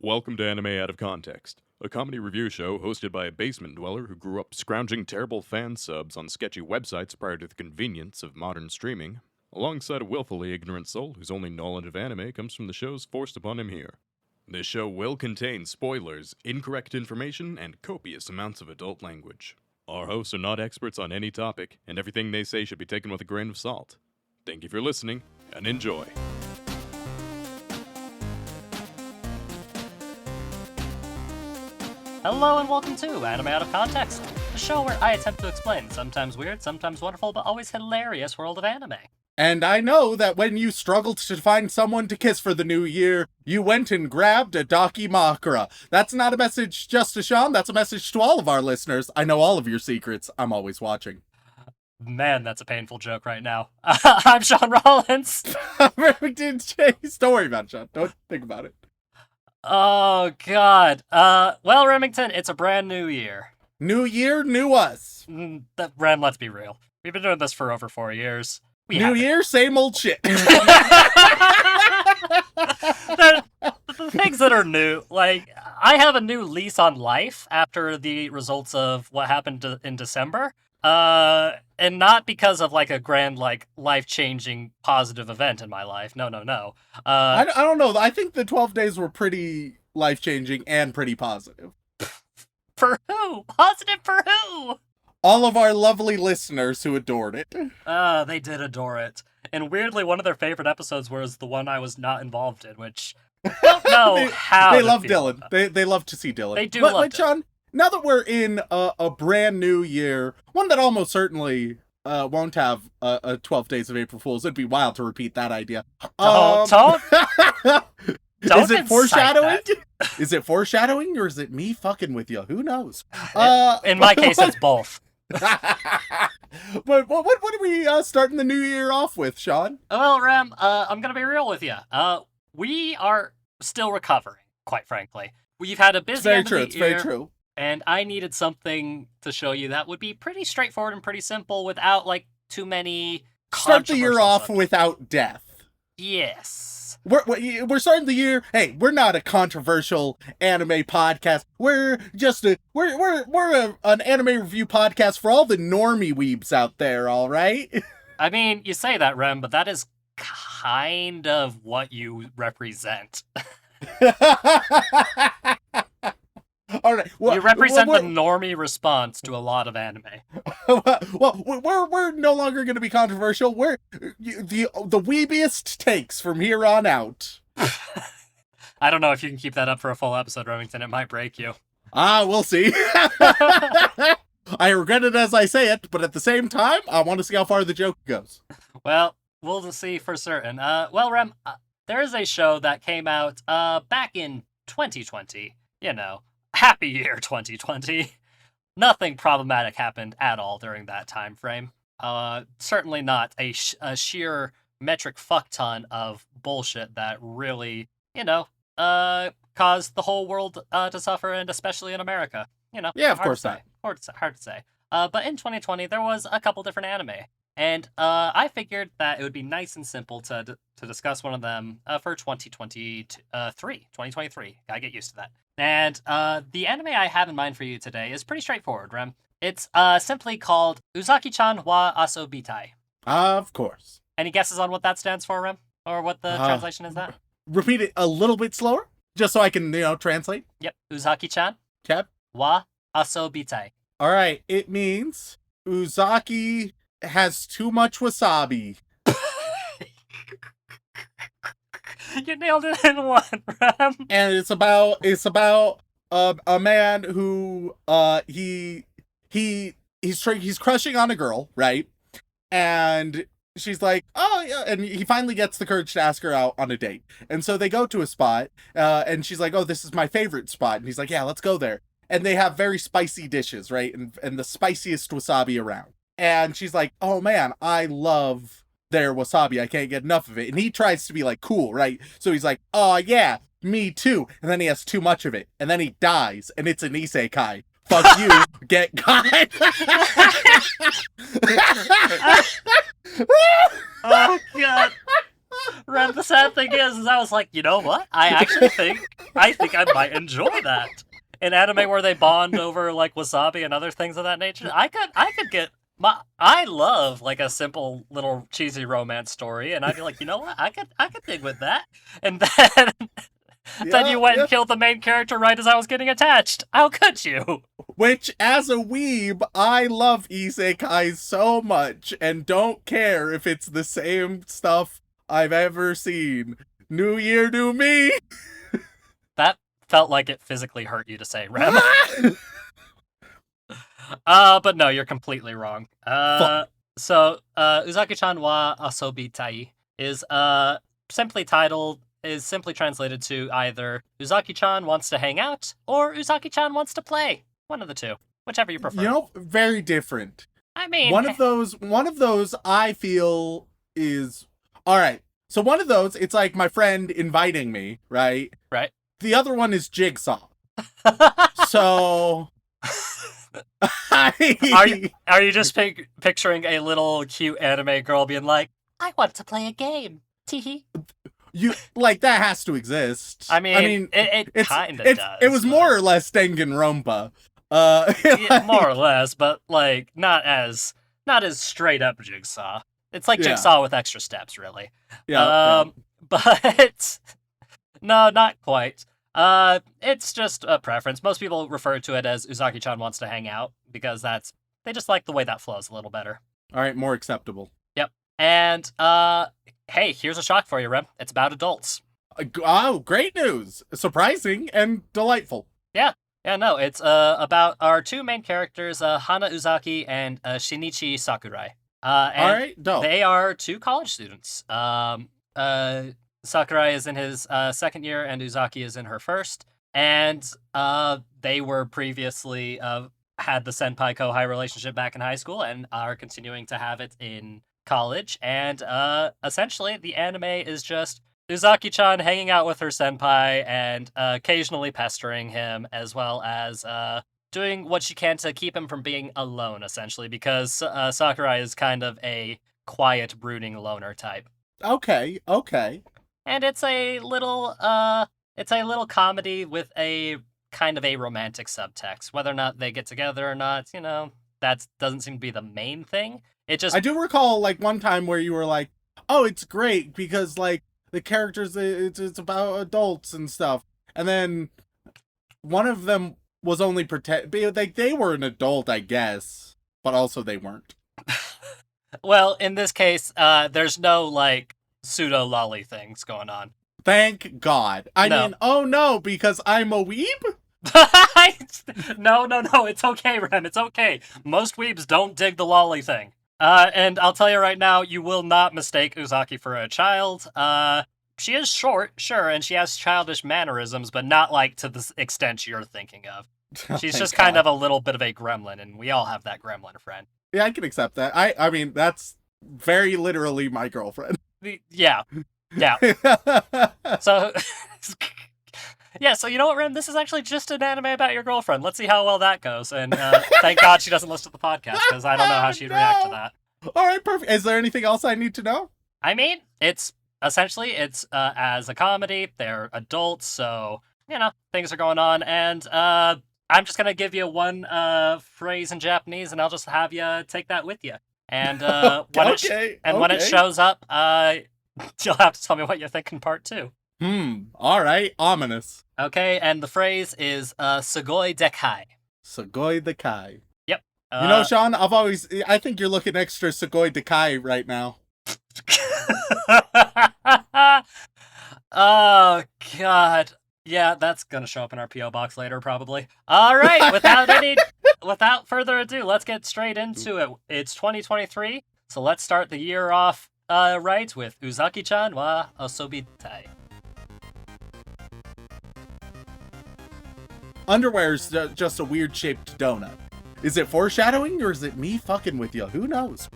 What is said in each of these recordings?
Welcome to Anime Out of Context, a comedy review show hosted by a basement dweller who grew up scrounging terrible fan subs on sketchy websites prior to the convenience of modern streaming, alongside a willfully ignorant soul whose only knowledge of anime comes from the shows forced upon him here. This show will contain spoilers, incorrect information, and copious amounts of adult language. Our hosts are not experts on any topic, and everything they say should be taken with a grain of salt. Thank you for listening, and enjoy. Hello and welcome to Anime Out of Context, a show where I attempt to explain the sometimes weird, sometimes wonderful, but always hilarious world of anime. And I know that when you struggled to find someone to kiss for the new year, you went and grabbed a Dakimakura. That's not a message just to Shaun, that's a message to all of our listeners. I know all of your secrets. I'm always watching. Man, that's a painful joke right now. I'm Shaun Rollins. Remington Chase. Don't worry about it, Shaun. Don't think about it. Oh, God. Well, Remington, it's a brand new year. New year, new us. Rem, let's be real. We've been doing this for over 4 years. New year, same old shit. The things that are new, like, I have a new lease on life after the results of what happened in December. And not because of, like, a grand, like, life-changing positive event in my life. No. I don't know. I think the 12 days were pretty life-changing and pretty positive. For who? Positive for who? All of our lovely listeners who adored it. They did adore it. And weirdly, one of their favorite episodes was the one I was not involved in, which I don't know how They love Dylan. They love to see Dylan. They do love Dylan. Shaun, now that we're in a brand new year, one that almost certainly won't have 12 days of April Fools. It'd be wild to repeat that idea. Don't Is it foreshadowing? That. Is it foreshadowing or is it me fucking with you? Who knows? In my case, it's both. But what are we starting the new year off with, Shaun? Well, Rem, I'm gonna be real with you. We are still recovering, quite frankly. We've had a busy end of the year. It's very true. And I needed something to show you that would be pretty straightforward and pretty simple without, like, too many Start the year off subjects. without death. Yes. We're starting the year. Hey, we're not a controversial anime podcast. We're just an anime review podcast for all the normie weebs out there. All right. I mean, you say that, Rem, but that is kind of what you represent. All right. Well, you represent the normie response to a lot of anime. Well, we're no longer going to be controversial. We're the weebiest takes from here on out. I don't know if you can keep that up for a full episode, Remington. It might break you. We'll see. I regret it as I say it, but at the same time, I want to see how far the joke goes. Well, we'll see for certain. Well, Rem, there is a show that came out back in 2020. You know, happy year 2020. Nothing problematic happened at all during that time frame. Certainly not a sheer metric fuck ton of bullshit that really, caused the whole world to suffer, and especially in America. Yeah, of course not. Hard to say. But in 2020, there was a couple different anime. And I figured that it would be nice and simple to discuss one of them for 2023. Gotta get used to that. And the anime I have in mind for you today is pretty straightforward, Rem. It's simply called Uzaki-chan Wants. Of course. Any guesses on what that stands for, Rem? Or what the translation is that? Repeat it a little bit slower, just so I can, translate. Yep. Uzaki-chan Cap. Wants. All right. It means Uzaki has too much wasabi. You nailed it in one, Rem. And it's about a man who he's crushing on a girl, right? And she's like, oh yeah, and he finally gets the courage to ask her out on a date. And so they go to a spot, and she's like, oh, this is my favorite spot. And he's like, yeah, let's go there. And they have very spicy dishes, right? And the spiciest wasabi around. And she's like, oh man, I love their wasabi. I can't get enough of it. And he tries to be like cool, right? So he's like, oh yeah, me too. And then he has too much of it. And then he dies. And it's an isekai. Fuck you, get God. Oh, God. Ren, the sad thing is I was like, you know what? I think I might enjoy that. An anime where they bond over like wasabi and other things of that nature. I could get I love like a simple little cheesy romance story, and I'd be like, you know what? I could dig with that. And then then you went and killed the main character right as I was getting attached. How could you? Which, as a weeb, I love isekai so much and don't care if it's the same stuff I've ever seen. New year, new me. That felt like it physically hurt you to say, Rem. But no, you're completely wrong. So, Uzaki-chan wa Asobitai is simply translated to either Uzaki-chan wants to hang out or Uzaki-chan wants to play. One of the two, whichever you prefer. You know, very different. I mean, One of those I feel is all right. So one of those, it's like my friend inviting me, right? Right. The other one is Jigsaw. So are you just picturing a little cute anime girl being like, "I want to play a game." Teehee. You like that has to exist. I mean, it kind of does. It was more or less Danganronpa. Yeah, more or less, but like not as straight up Jigsaw. It's like Jigsaw with extra steps, really. Yeah. But no, not quite. It's just a preference. Most people refer to it as Uzaki-chan wants to hang out because they just like the way that flows a little better. All right, more acceptable. Yep. And hey, here's a shock for you, Rem. It's about adults. Oh, great news! Surprising and delightful. Yeah, no, it's about our two main characters, Hana Uzaki and Shinichi Sakurai. And all right, dope. they are two college students. Sakurai is in his second year, and Uzaki is in her first. And they were previously had the senpai kohai relationship back in high school, and are continuing to have it in college. And essentially, the anime is just Uzaki-chan hanging out with her senpai and occasionally pestering him, as well as doing what she can to keep him from being alone, essentially, because Sakurai is kind of a quiet, brooding loner type. Okay. And it's a little comedy with a kind of a romantic subtext. Whether or not they get together or not, that doesn't seem to be the main thing. I do recall like one time where you were like, "Oh, it's great because like the characters, it's about adults and stuff," and then one of them was only like they were an adult, I guess, but also they weren't. Well, in this case, there's no like pseudo lolly things going on. Thank God. I mean, oh no, because I'm a weeb? No, it's okay, Ren, it's okay. Most weebs don't dig the lolly thing. And I'll tell you right now, you will not mistake Uzaki for a child. She is short, sure, and she has childish mannerisms, but not like to the extent you're thinking of. She's just kind of a little bit of a gremlin, and we all have that gremlin friend. Yeah, I can accept that. I mean, that's very literally my girlfriend. Yeah. So, yeah, so you know what, Ren? This is actually just an anime about your girlfriend. Let's see how well that goes. And thank God she doesn't listen to the podcast, because I don't know how she'd react to that. All right, perfect. Is there anything else I need to know? I mean, it's essentially, as a comedy. They're adults, so, things are going on. And I'm just going to give you one phrase in Japanese, and I'll just have you take that with you. And when it shows up, you'll have to tell me what you think in part 2. All right. Ominous. Okay, and the phrase is sugoi dekai. Sugoi dekai. Yep. Shaun, I think you're looking extra sugoi dekai right now. Oh, God. Yeah, that's gonna show up in our P.O. box later, probably. All right, without further ado, let's get straight into it. It's 2023, so let's start the year off right with Uzaki-chan wa Asobitai. Underwear's just a weird-shaped donut. Is it foreshadowing, or is it me fucking with you? Who knows?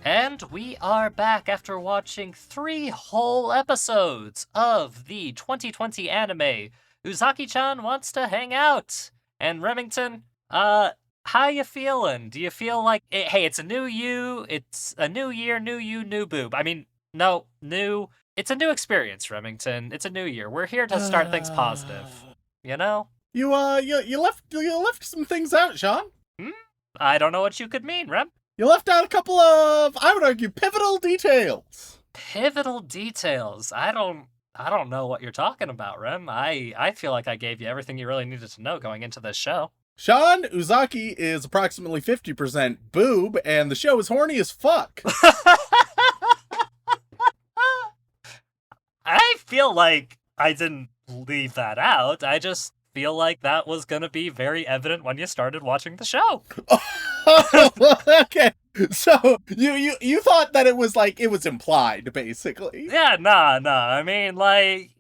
And we are back after watching 3 whole episodes of the 2020 anime, Uzaki-chan Wants to Hang Out. And Remington, how how you feeling? Do you feel like, hey, it's a new you, it's a new year, new you, new boob? I mean, no, new. It's a new experience, Remington. It's a new year. We're here to start things positive. You know? You left some things out, Shaun. I don't know what you could mean, Rem. You left out a couple of, I would argue, pivotal details. Pivotal details. I don't know what you're talking about, Rem. I feel like I gave you everything you really needed to know going into this show. Shaun, Uzaki is approximately 50% boob, and the show is horny as fuck. I feel like I didn't leave that out. I just feel like that was gonna be very evident when you started watching the show. Okay, so you thought that it was implied, basically. Yeah, nah. I mean, like,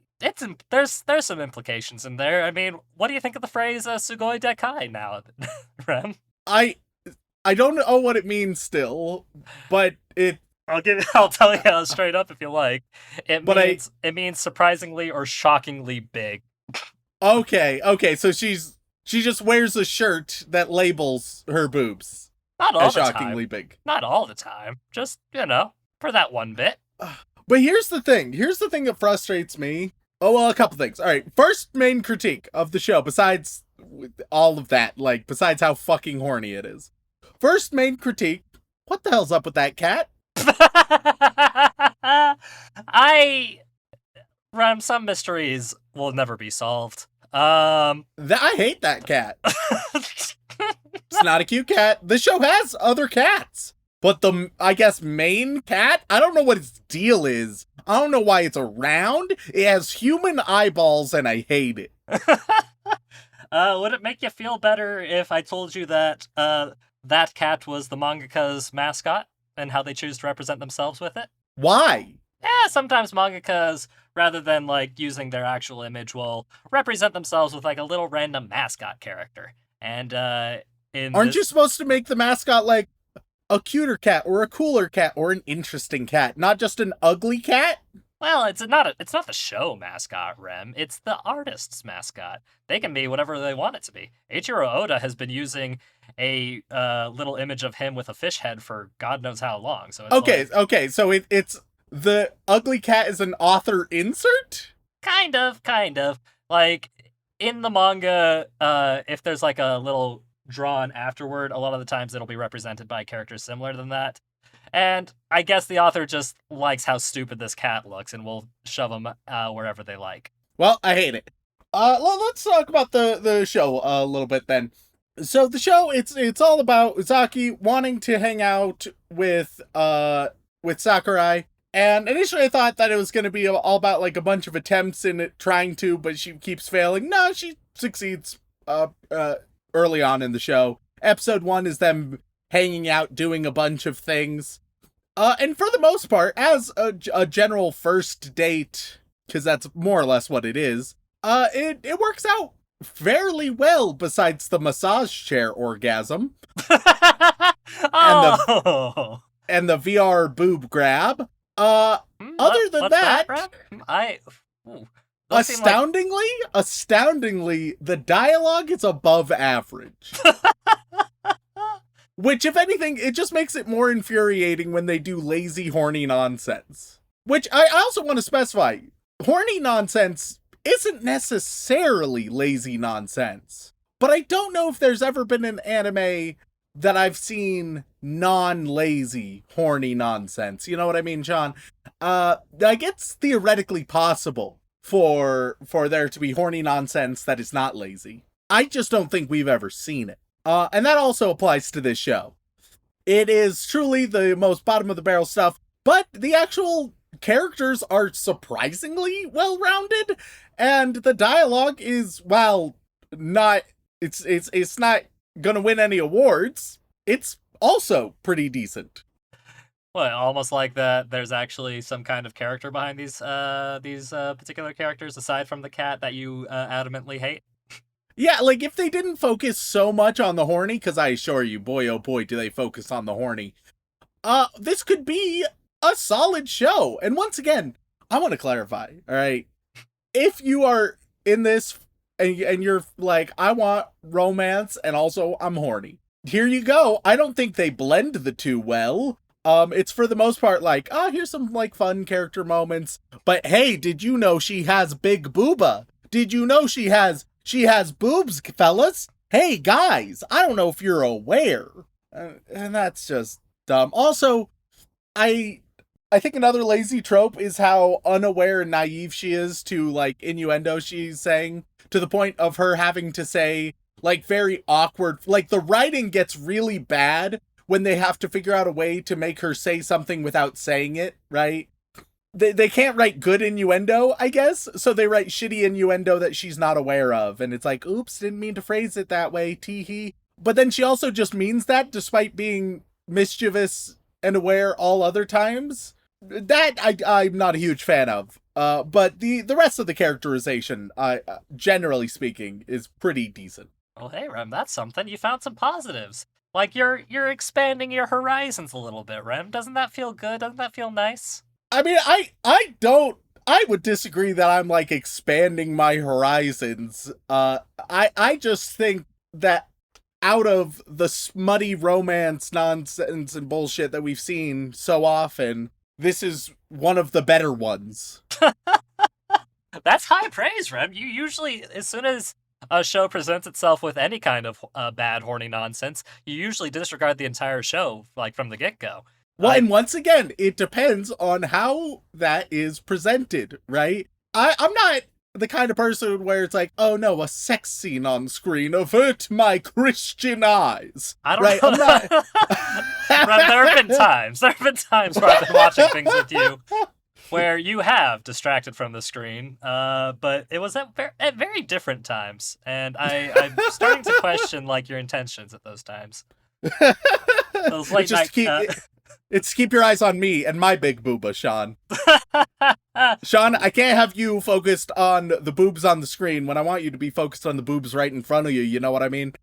there's some implications in there. I mean, what do you think of the phrase "sugoi dekai" now, Rem? I don't know what it means still, but I'll tell you straight up if you like. It means surprisingly or shockingly big. Okay, so she just wears a shirt that labels her boobs Not all as the shockingly time. big. Not all the time. Just, for that one bit. But here's the thing that frustrates me. Oh, well, a couple things. All right, first main critique of the show, besides all of that, besides how fucking horny it is. First main critique, what the hell's up with that cat? Rem, some mysteries will never be solved. I hate that cat. It's not a cute cat. The show has other cats. But I guess, main cat? I don't know what its deal is. I don't know why it's around. It has human eyeballs and I hate it. Would it make you feel better if I told you that that cat was the mangaka's mascot and how they choose to represent themselves with it? Why? Yeah, sometimes mangakas, rather than using their actual image, will represent themselves with a little random mascot character. And aren't you supposed to make the mascot a cuter cat or a cooler cat or an interesting cat, not just an ugly cat? Well, it's not the show mascot, Rem. It's the artist's mascot. They can be whatever they want it to be. Eiichiro Oda has been using a little image of him with a fish head for God knows how long. So it's okay. So it's the ugly cat is an author insert? Kind of. In the manga, if there's a little drawn afterward, a lot of the times it'll be represented by characters similar than that. And I guess the author just likes how stupid this cat looks and will shove him wherever they like. Well, I hate it. Let's talk about the show a little bit then. So the show, it's all about Uzaki wanting to hang out with Sakurai. And initially I thought that it was going to be all about a bunch of attempts in it trying to, but she keeps failing. No, she succeeds early on in the show. Episode 1 is them hanging out, doing a bunch of things. And for the most part, as a general first date, because that's more or less what it is, it works out fairly well besides the massage chair orgasm. Oh! and the VR boob grab. Other than that, astoundingly, the dialogue is above average. Which, if anything, it just makes it more infuriating when they do lazy, horny nonsense. Which I also want to specify, horny nonsense isn't necessarily lazy nonsense. But I don't know if there's ever been an anime that I've seen non-lazy, horny nonsense. You know what I mean, Shaun? It's theoretically possible for there to be horny nonsense that is not lazy. I just don't think we've ever seen it. And that also applies to this show. It is truly the most bottom-of-the-barrel stuff, but the actual characters are surprisingly well-rounded, and the dialogue is, while not... It's not gonna win any awards, it's also pretty decent. Well, almost like that there's actually some kind of character behind these particular characters, aside from the cat that you adamantly hate. Yeah, if they didn't focus so much on the horny, because I assure you, boy oh boy, do they focus on the horny, this could be a solid show. And once again, I want to clarify, alright? If you are in this and you're I want romance and also I'm horny, here you go. I don't think they blend the two well. It's for the most part like, oh, here's some like fun character moments. But hey, did you know she has big booba? Did you know she has boobs, fellas? Hey guys, I don't know if you're aware. And that's just dumb. Also, I think another lazy trope is how unaware and naive she is to like innuendo she's saying, to the point of her having to say like very awkward, like the writing gets really bad when they have to figure out a way to make her say something without saying it, right? They can't write good innuendo, I guess, so they write shitty innuendo that she's not aware of, and it's like, oops, didn't mean to phrase it that way, tee-hee. But then she also just means that despite being mischievous and aware all other times. That I'm not a huge fan of. But the rest of the characterization, generally speaking, is pretty decent. Well, hey, Rem, that's something. You found some positives. Like you're expanding your horizons a little bit, Rem. Doesn't that feel good? Doesn't that feel nice? I mean, I would disagree that I'm like expanding my horizons. I just think that out of the smutty romance nonsense and bullshit that we've seen so often, this is one of the better ones. That's high praise, Rem. You usually, as soon as a show presents itself with any kind of bad, horny nonsense, you usually disregard the entire show, like from the get-go. Well, and once again, it depends on how that is presented, right? I'm not the kind of person where it's like, oh no, a sex scene on screen, avert my Christian eyes. I don't right? know. I'm not... Rem, there have been times where I've been watching things with you where you have distracted from the screen, but it was at very different times, and I'm starting to question like your intentions at those times. Those late night. It's keep your eyes on me and my big booba, Shaun. Shaun, I can't have you focused on the boobs on the screen when I want you to be focused on the boobs right in front of you. You know what I mean?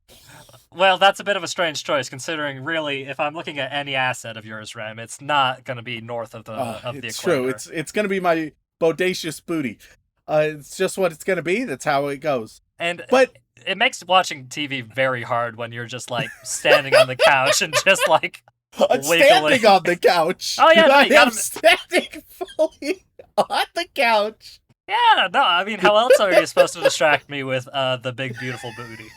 Well, that's a bit of a strange choice, considering really, if I'm looking at any asset of yours, Rem, it's not going to be north of the equator. It's true. It's going to be my bodacious booty. It's just what it's going to be. That's how it goes. But it makes watching TV very hard when you're just like standing on the couch and just like standing on the couch. Oh yeah, no, I am standing fully on the couch. Yeah, no, I mean, how else are you supposed to distract me with the big beautiful booty?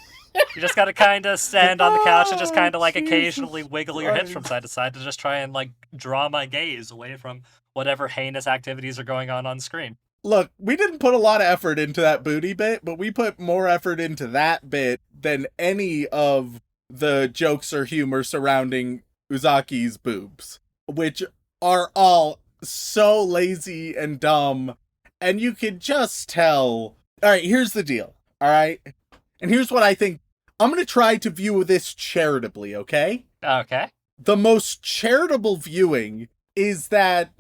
You just gotta kind of stand on the couch and just kind of like occasionally wiggle your hips from side to side to just try and like draw my gaze away from whatever heinous activities are going on screen. Look, we didn't put a lot of effort into that booty bit, but we put more effort into that bit than any of the jokes or humor surrounding Uzaki's boobs, which are all so lazy and dumb, and you could just tell. Alright, here's the deal, alright? And here's what I think. I'm going to try to view this charitably, okay? Okay. The most charitable viewing is that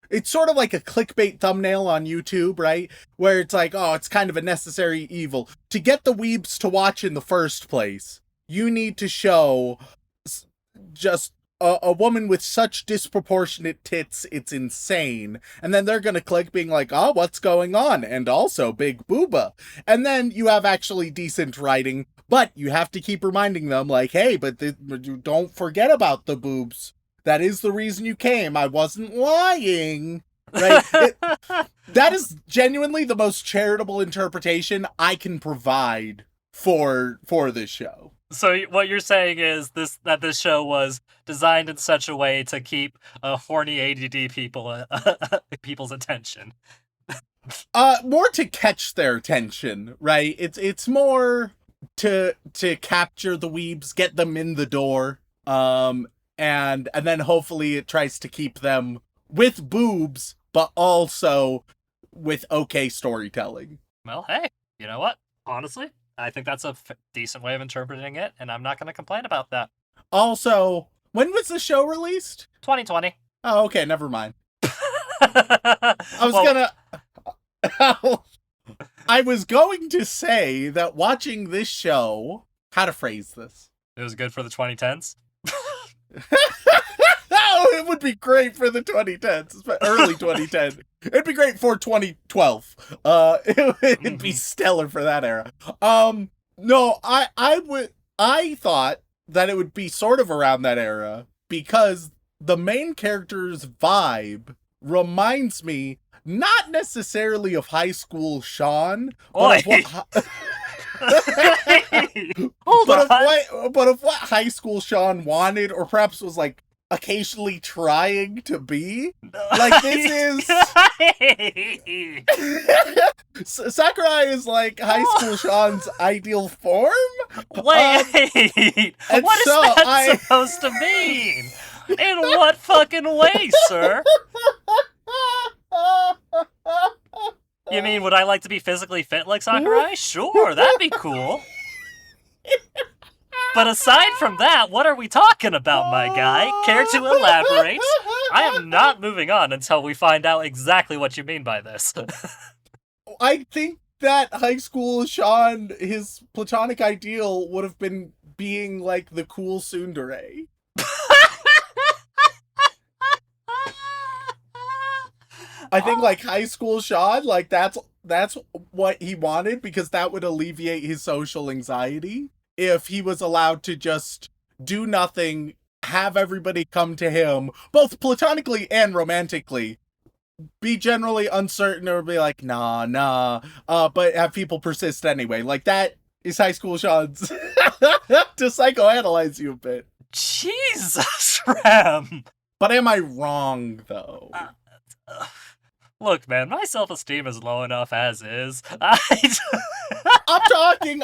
it's sort of like a clickbait thumbnail on YouTube, right? Where it's like, oh, it's kind of a necessary evil. To get the weebs to watch in the first place, you need to show just a woman with such disproportionate tits, it's insane. And then they're gonna click being like, oh, what's going on? And also big booba. And then you have actually decent writing, but you have to keep reminding them like, hey, but don't forget about the boobs. That is the reason you came. I wasn't lying. Right? That is genuinely the most charitable interpretation I can provide for this show. So what you're saying is that this show was designed in such a way to keep horny ADD people's attention. More to catch their attention, right? It's more to capture the weebs, get them in the door, and then hopefully it tries to keep them with boobs, but also with okay storytelling. Well, hey, you know what? Honestly, I think that's a decent way of interpreting it, and I'm not going to complain about that. Also, when was the show released? 2020. Oh, okay, never mind. I was going to say that watching this show, how to phrase this? It was good for the 2010s? Oh, it would be great for the 2010s, early 2010. It'd be great for 2012. It'd be stellar for that era. No, I thought that it would be sort of around that era because the main character's vibe reminds me not necessarily of high school Shaun, but Oi! Hold on. but of what high school Shaun wanted, or perhaps was like occasionally trying to be. Like this is Sakurai is like high school Shaun's ideal form. Wait, what is that supposed to mean? In what fucking way, sir? You mean, would I like to be physically fit like Sakurai? Sure, that'd be cool. But aside from that, what are we talking about, my guy? Care to elaborate? I am not moving on until we find out exactly what you mean by this. I think that high school Shaun, his platonic ideal would have been being like the cool tsundere. I think like high school Shaun, like that's what he wanted, because that would alleviate his social anxiety if he was allowed to just do nothing, have everybody come to him, both platonically and romantically, be generally uncertain or be like, nah, but have people persist anyway. Like that is high school Shaun's to psychoanalyze you a bit. Jesus, Ram! But am I wrong, though? Look, man, my self-esteem is low enough as is. I'm talking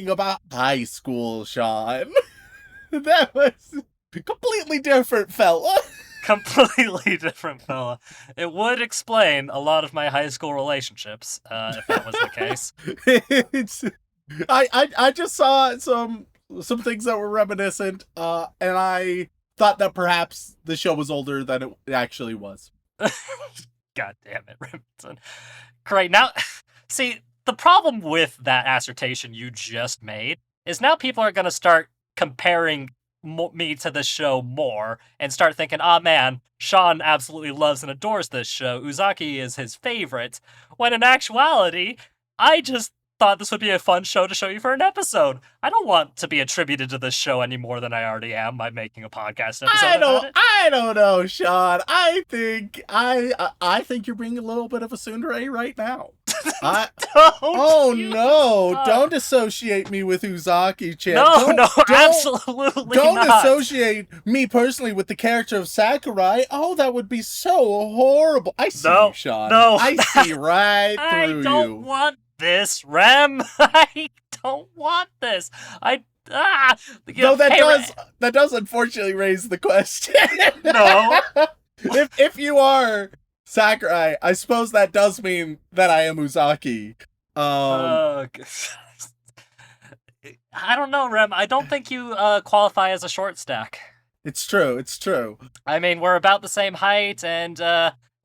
about high school Shaun. That was a completely different fella. Completely different fella. It would explain a lot of my high school relationships, if that was the case. I just saw some things that were reminiscent, and I thought that perhaps the show was older than it actually was. God damn it, Remington. Great, now, see, the problem with that assertion you just made is now people are going to start comparing me to this show more and start thinking, man, Shaun absolutely loves and adores this show. Uzaki is his favorite. When in actuality, I just thought this would be a fun show to show you for an episode. I don't want to be attributed to this show any more than I already am by making a podcast episode about it. I don't know, Shaun. I think you're being a little bit of a tsundere right now. Don't associate me with Uzaki-chan. Absolutely don't not. associate me personally with the character of Sakurai. Oh, that would be so horrible. I see you, Shaun. No, I see right through you. I don't want this, Rem. I don't want this. That does unfortunately raise the question. No. if you are Sakurai, I suppose that does mean that I am Uzaki. I don't know, Rem. I don't think you qualify as a short stack. It's true. I mean, we're about the same height, and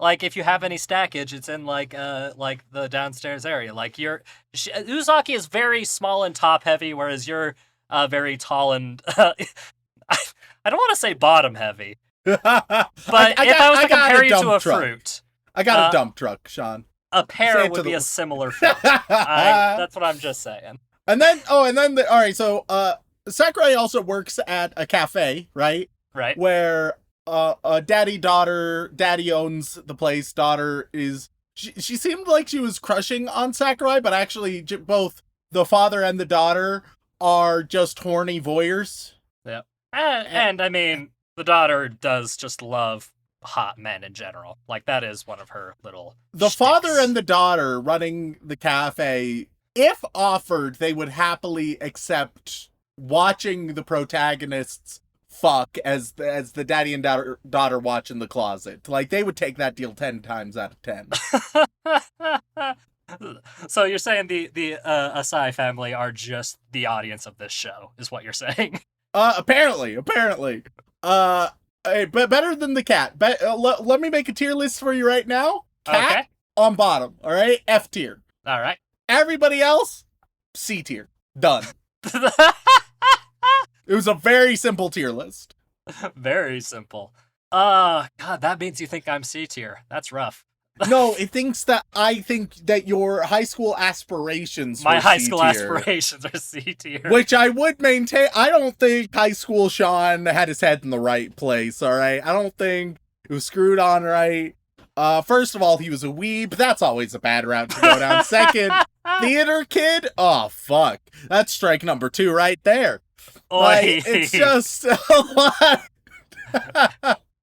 like if you have any stackage, it's in like the downstairs area. Like Uzaki is very small and top heavy, whereas you're very tall and I don't want to say bottom heavy. But if I was to compare you to a fruit, I got a dump truck, Shaun. A pear would be a similar fruit. That's what I'm just saying. And then all right. So Sakurai also works at a cafe, right? Right. Where daddy owns the place. Daughter is she seemed like she was crushing on Sakurai, but actually both the father and the daughter are just horny voyeurs. Yeah. And I mean, the daughter does just love hot men in general. Like, that is one of her little The shticks. father and the daughter running the cafe, if offered, they would happily accept watching the protagonists fuck as the daddy and daughter watch in the closet. Like, they would take that deal 10 times out of 10. So you're saying the Asai family are just the audience of this show, is what you're saying? Apparently. But better than the cat. Let me make a tier list for you right now. Cat on bottom, all right? F tier. All right. Everybody else, C tier. Done. It was a very simple tier list. Very simple. God, that means you think I'm C tier. That's rough. No, it thinks that I think that your high school aspirations My were high C school tier, aspirations are C tier. which I would maintain. I don't think high school Shaun had his head in the right place, all right? I don't think it was screwed on right. First of all, he was a weeb. That's always a bad route to go down. Second, theater kid? Oh, fuck. That's strike number 2 right there. Like, it's just a lot.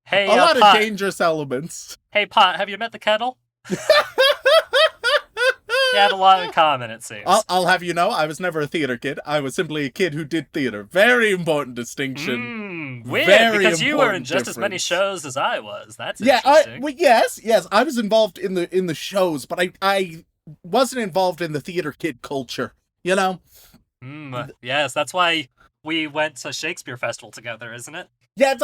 Hey, a lot Pot. of dangerous elements. Hey, Pot, have you met the kettle? You have a lot in common, it seems. I'll have you know, I was never a theater kid. I was simply a kid who did theater. Very important distinction. Weird, Very because you were in important just as many difference. shows as I was. That's Yeah, interesting. yes, I was involved in the shows, but I wasn't involved in the theater kid culture. You know? Yes, that's why we went to Shakespeare Festival together, isn't it? Yes,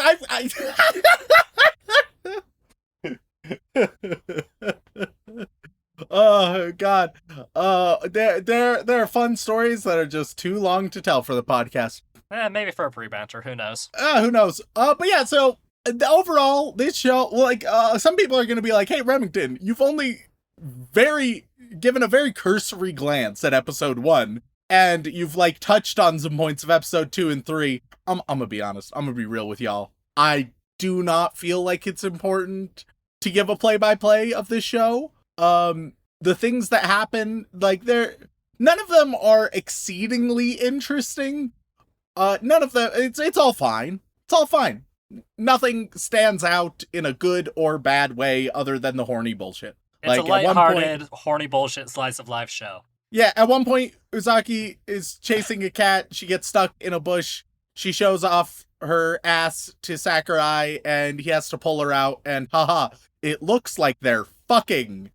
Oh God. There are fun stories that are just too long to tell for the podcast. Maybe for a pre-banter, who knows? Who knows? But yeah, so overall, this show, like, some people are gonna be like, "Hey, Remington, you've only given a very cursory glance at episode 1, and you've like touched on some points of episode 2 and 3." I'm gonna be honest. I'm gonna be real with y'all. I do not feel like it's important to give a play-by-play of this show. The things that happen, like, none of them are exceedingly interesting. None of them, it's all fine. It's all fine. Nothing stands out in a good or bad way other than the horny bullshit. It's like, a lighthearted, horny bullshit slice of life show. Yeah, at one point, Uzaki is chasing a cat. She gets stuck in a bush. She shows off her ass to Sakurai, and he has to pull her out, and haha, it looks like they're fucking.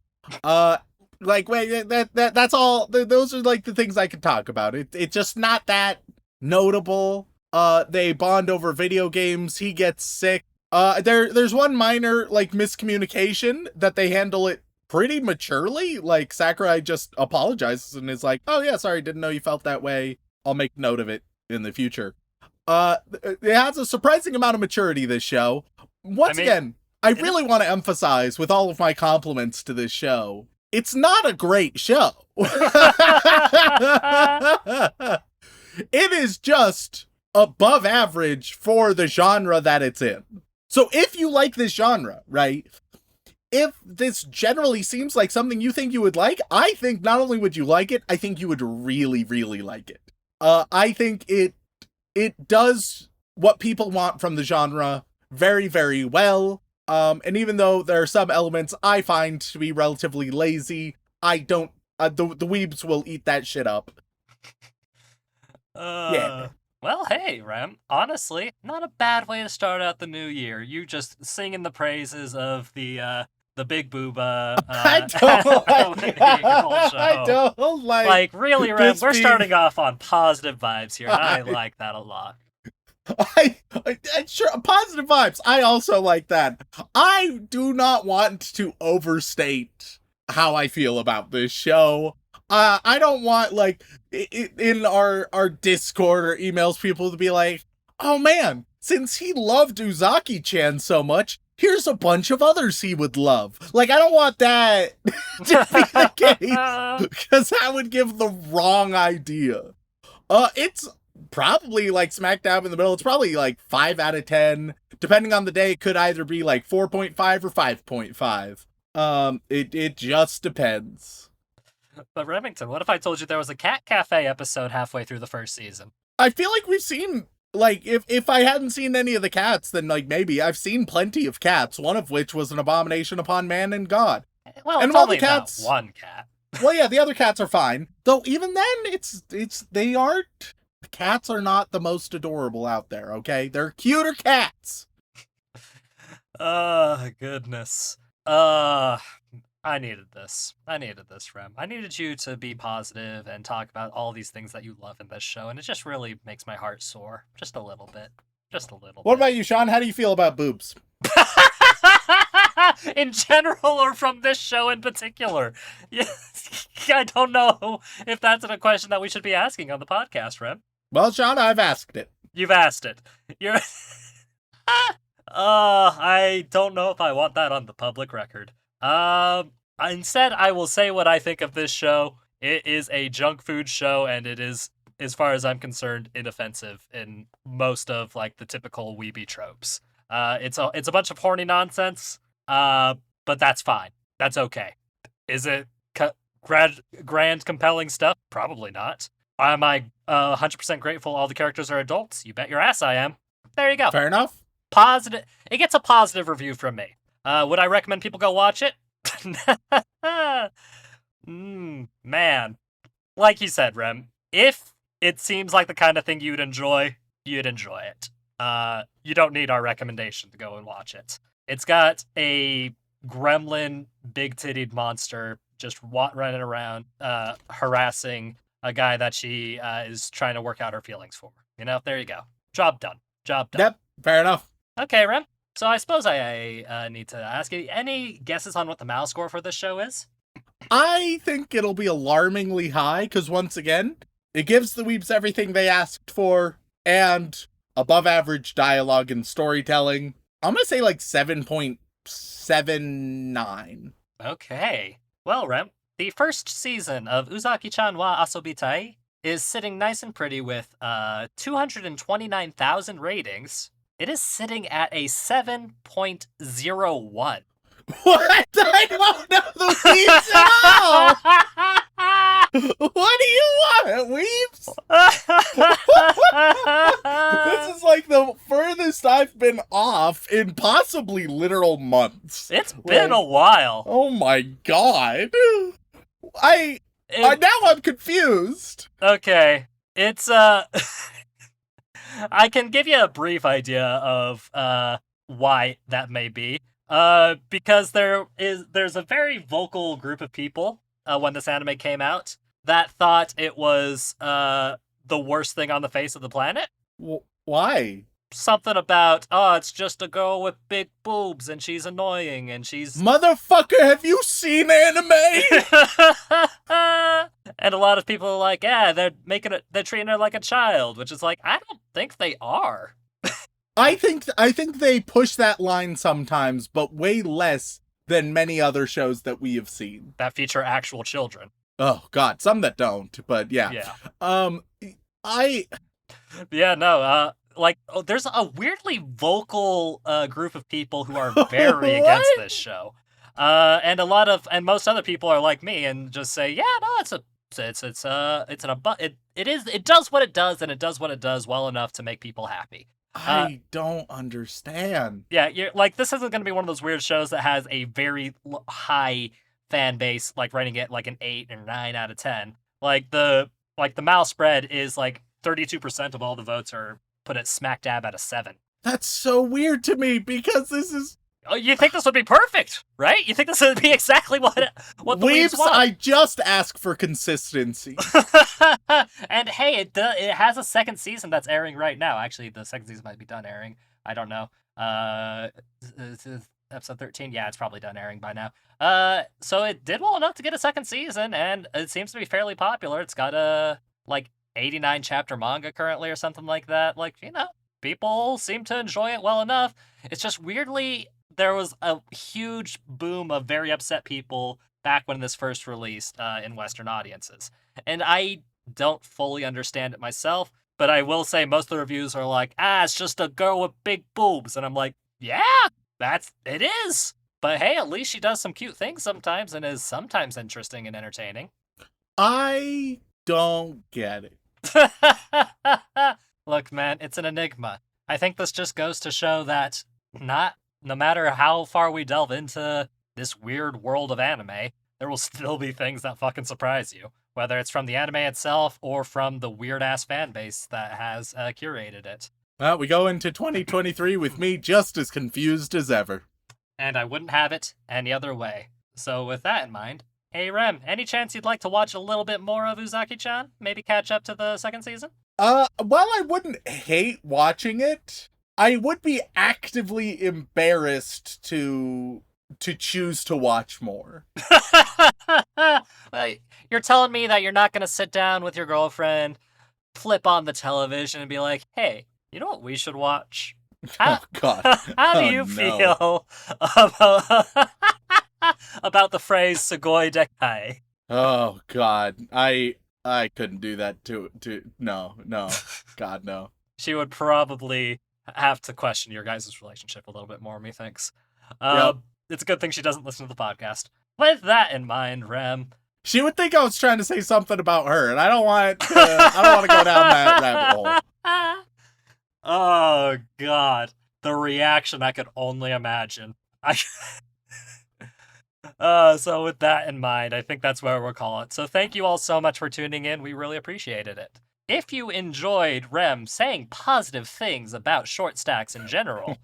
Like, wait, that's all. Those are like the things I can talk about. It's just not that notable. They bond over video games. He gets sick. There's one minor like miscommunication that they handle it pretty maturely. Like, Sakurai just apologizes and is like, "Oh yeah, sorry, didn't know you felt that way. I'll make note of it in the future." It has a surprising amount of maturity, this show. Once again, I really want to emphasize, with all of my compliments to this show, it's not a great show. It is just above average for the genre that it's in. So if you like this genre, right? If this generally seems like something you think you would like, I think not only would you like it, I think you would really, really like it. I think it does what people want from the genre very, very well. And even though there are some elements I find to be relatively lazy, I don't, the weebs will eat that shit up. Yeah. Well, hey, Rem, honestly, not a bad way to start out the new year. You just singing the praises of the big booba. I don't like I don't like really, Rem, we're being... starting off on positive vibes here, and I like that a lot. I sure, positive vibes. I also like that. I do not want to overstate how I feel about this show. I don't want, like, in our Discord or emails, people to be like, "Oh man, since he loved Uzaki-chan so much, here's a bunch of others he would love." Like, I don't want that to be the case, because that would give the wrong idea. It's probably like smack dab in the middle. It's probably like 5 out of 10. Depending on the day, it could either be like 4.5 or 5.5. It just depends. But Remington, what if I told you there was a Cat Cafe episode halfway through the first season? I feel like we've seen, like, if I hadn't seen any of the cats, then, like, maybe I've seen plenty of cats, one of which was an abomination upon man and God. Well, and it's only about one cat. Well, yeah, the other cats are fine. Though even then, they aren't, cats are not the most adorable out there, okay? They're cuter cats. Goodness. I needed this. Rem. I needed you to be positive and talk about all these things that you love in this show, and it just really makes my heart soar. Just a little bit. What about you, Shaun? How do you feel about boobs? In general, or from this show in particular? I don't know if that's a question that we should be asking on the podcast, Rem. Well, Shaun, I've asked it. You've asked it. You're... I don't know if I want that on the public record. Instead, I will say what I think of this show. It is a junk food show, and it is, as far as I'm concerned, inoffensive in most of like the typical weeby tropes. It's a bunch of horny nonsense. But that's fine. That's okay. Is it grand, compelling stuff? Probably not. Am I 100% grateful all the characters are adults? You bet your ass I am. There you go. Fair enough. Positive. It gets a positive review from me. Would I recommend people go watch it? Man. Like you said, Rem, if it seems like the kind of thing you'd enjoy it. You don't need our recommendation to go and watch it. It's got a gremlin, big-tittied monster just running around, harassing a guy that she is trying to work out her feelings for. You know, there you go. Job done. Yep, fair enough. Okay, Rem. So I suppose I need to ask you, any guesses on what the mouse score for this show is? I think it'll be alarmingly high, because once again, it gives the weeps everything they asked for, and above average dialogue and storytelling. I'm gonna say like 7.79. Okay. Well, Rem, the first season of Uzaki-chan wa Asobitai is sitting nice and pretty with 229,000 ratings. It is sitting at a 7.01. What? I don't know the weeps at all! What do you want, weeps? This is like the furthest I've been off in possibly literal months. It's been a while. Oh my god. Now I'm confused. Okay. It's I can give you a brief idea of why that may be. Because there's a very vocal group of people when this anime came out that thought it was the worst thing on the face of the planet. Why? Something about, it's just a girl with big boobs and she's annoying and she's... Motherfucker, have you seen anime? And a lot of people are like, yeah, they're treating her like a child, which is like, I don't think they are. I think they push that line sometimes, but way less than many other shows that we have seen. That feature actual children. Oh god, some that don't, but yeah. Yeah. Yeah, no, there's a weirdly vocal group of people who are very against this show. And most other people are like me and just say, yeah, no, it does what it does, and it does what it does well enough to make people happy. I don't understand. Yeah, you're like, this isn't going to be one of those weird shows that has a very high fan base, like rating it like an 8 or 9 out of 10. Like the mouse spread is like 32% of all the votes are put it smack dab at a 7. That's so weird to me because this is... Oh, you think this would be perfect, right? You think this would be exactly what the weebs want? I just ask for consistency. And hey, it has a second season that's airing right now. Actually, the second season might be done airing. I don't know. Episode 13, yeah, it's probably done airing by now. So it did well enough to get a second season, and it seems to be fairly popular. It's got a 89 chapter manga currently or something like that. People seem to enjoy it well enough. It's just weirdly, there was a huge boom of very upset people back when this first released in Western audiences. And I don't fully understand it myself, but I will say most of the reviews are like, it's just a girl with big boobs. And I'm like, yeah, it is. But hey, at least she does some cute things sometimes and is sometimes interesting and entertaining. I don't get it. Look, man, it's an enigma. I think this just goes to show that no matter how far we delve into this weird world of anime, there will still be things that fucking surprise you. Whether it's from the anime itself or from the weird-ass fan base that has curated it. Well, we go into 2023 with me just as confused as ever. And I wouldn't have it any other way. So with that in mind, hey Rem, any chance you'd like to watch a little bit more of Uzaki-chan? Maybe catch up to the second season? While I wouldn't hate watching it, I would be actively embarrassed to choose to watch more. You're telling me that you're not going to sit down with your girlfriend, flip on the television, and be like, hey, you know what we should watch? Oh, God. How do you feel about... About the phrase "sugoi dekai." Oh God, I couldn't do that to no, God no. She would probably have to question your guys' relationship a little bit more, methinks. Yep. It's a good thing she doesn't listen to the podcast. With that in mind, Rem. She would think I was trying to say something about her, and I don't want to go down that rabbit hole. Oh God, the reaction I could only imagine. So with that in mind, I think that's where we'll call it. So thank you all so much for tuning in. We really appreciated it. If you enjoyed Rem saying positive things about short stacks in general,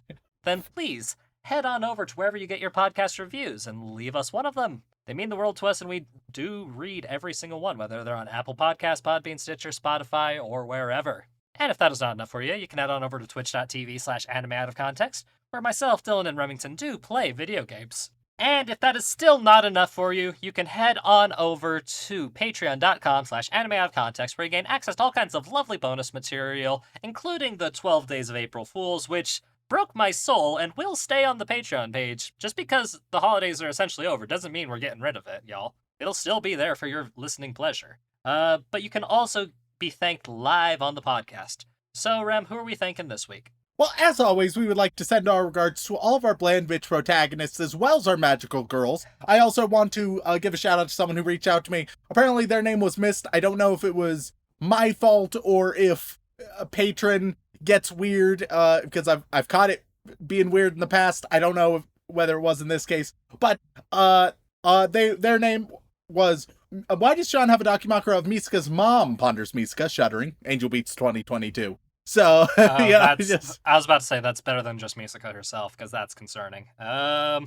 then please head on over to wherever you get your podcast reviews and leave us one of them. They mean the world to us, and we do read every single one, whether they're on Apple Podcasts, Podbean, Stitcher, Spotify, or wherever. And if that is not enough for you, you can head on over to twitch.tv/animeoutofcontext, where myself, Dylan, and Remington do play video games. And if that is still not enough for you, you can head on over to patreon.com/animeoutofcontext, where you gain access to all kinds of lovely bonus material, including the 12 Days of April Fools, which broke my soul and will stay on the Patreon page. Just because the holidays are essentially over doesn't mean we're getting rid of it, y'all. It'll still be there for your listening pleasure. But you can also be thanked live on the podcast. So, Rem, who are we thanking this week? Well, as always, we would like to send our regards to all of our bland bitch protagonists as well as our magical girls. I also want to give a shout out to someone who reached out to me. Apparently their name was missed. I don't know if it was my fault or if a patron gets weird, because I've caught it being weird in the past. I don't know whether it was in this case, but their name was why does Shaun have a documentary of Misuka's mom? Ponders Misuka, shuddering. Angel Beats 2022. So I was about to say that's better than just Misuka herself, because that's concerning. Yeah,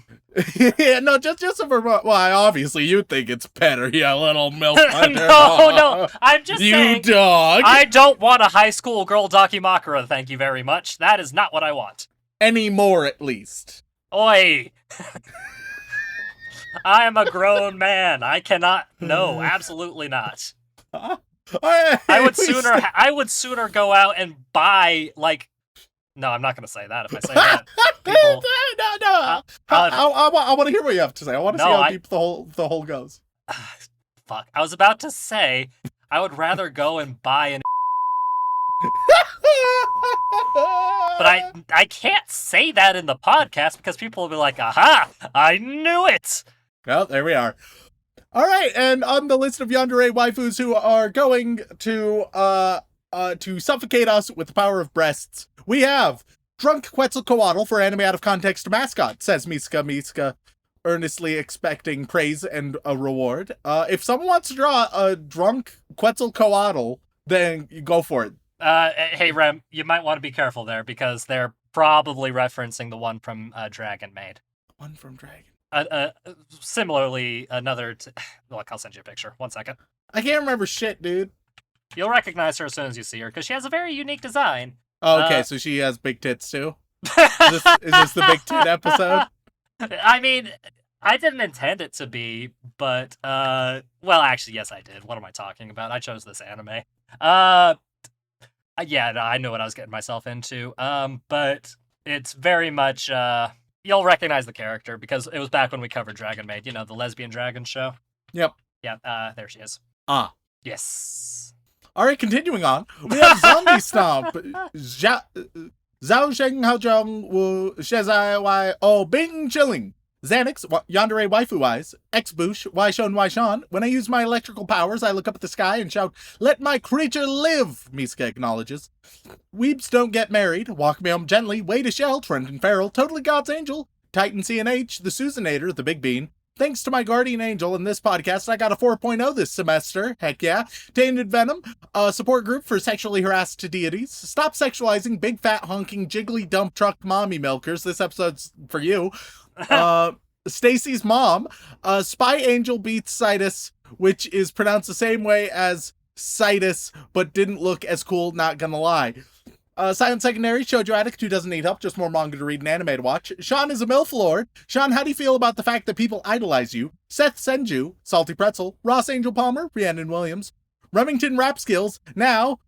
no, just for obviously you think it's better, you little milk. No, I'm just saying. You dog. I don't want a high school girl documakara, thank you very much. That is not what I want. Anymore, at least. Oi! I am a grown man. I cannot. No, absolutely not. I would sooner go out and buy, like. No, I'm not gonna say that. If I say that, people. No. I want to hear what you have to say. I want to see how deep the hole goes. Fuck. I was about to say I would rather go and buy an. But I can't say that in the podcast because people will be like, "Aha! I knew it." Well, there we are. All right, and on the list of yandere waifus who are going to suffocate us with the power of breasts, we have Drunk Quetzalcoatl for Anime Out of Context mascot, says Misuka, earnestly expecting praise and a reward. If someone wants to draw a Drunk Quetzalcoatl, then you go for it. Hey, Rem, you might want to be careful there because they're probably referencing the one from Dragon Maid. One from Dragon. Similarly, another. Look, I'll send you a picture. 1 second. I can't remember shit, dude. You'll recognize her as soon as you see her because she has a very unique design. Oh, okay, so she has big tits too. Is this the big tit episode? I mean, I didn't intend it to be, but well, actually, yes, I did. What am I talking about? I chose this anime. Yeah, no, I knew what I was getting myself into. But it's very much you'll recognize the character because it was back when we covered Dragon Maid, the lesbian dragon show. Yep. Yeah, there she is. Yes. All right, continuing on. We have Zombie Stomp. Zhao Sheng Hao Zhong Wu Shezai Wai O Bing Chilling. Xanax, Yandere Waifu Eyes, X-Boosh, Why Shaun. When I use my electrical powers, I look up at the sky and shout, "Let my creature live!" Misuka acknowledges. Weebs don't get married, Walk Me Home Gently, Way to Shell, Trenton Farrell, Totally God's Angel, Titan CNH, The Susanator, The Big Bean. Thanks to my guardian angel in this podcast, I got a 4.0 this semester. Heck yeah. Tainted Venom, a support group for sexually harassed deities. Stop sexualizing big fat honking jiggly dump truck mommy milkers. This episode's for you. Stacy's mom, Spy Angel beats Citus, which is pronounced the same way as Citus, but didn't look as cool, not gonna lie. Silent Secondary, Shoujo Addict, who doesn't need help, just more manga to read and anime to watch. Shaun is a MILF lord. Shaun, how do you feel about the fact that people idolize you? Seth Senju, Salty Pretzel, Ross Angel Palmer, Rhiannon Williams, Remington Rap Skills, now,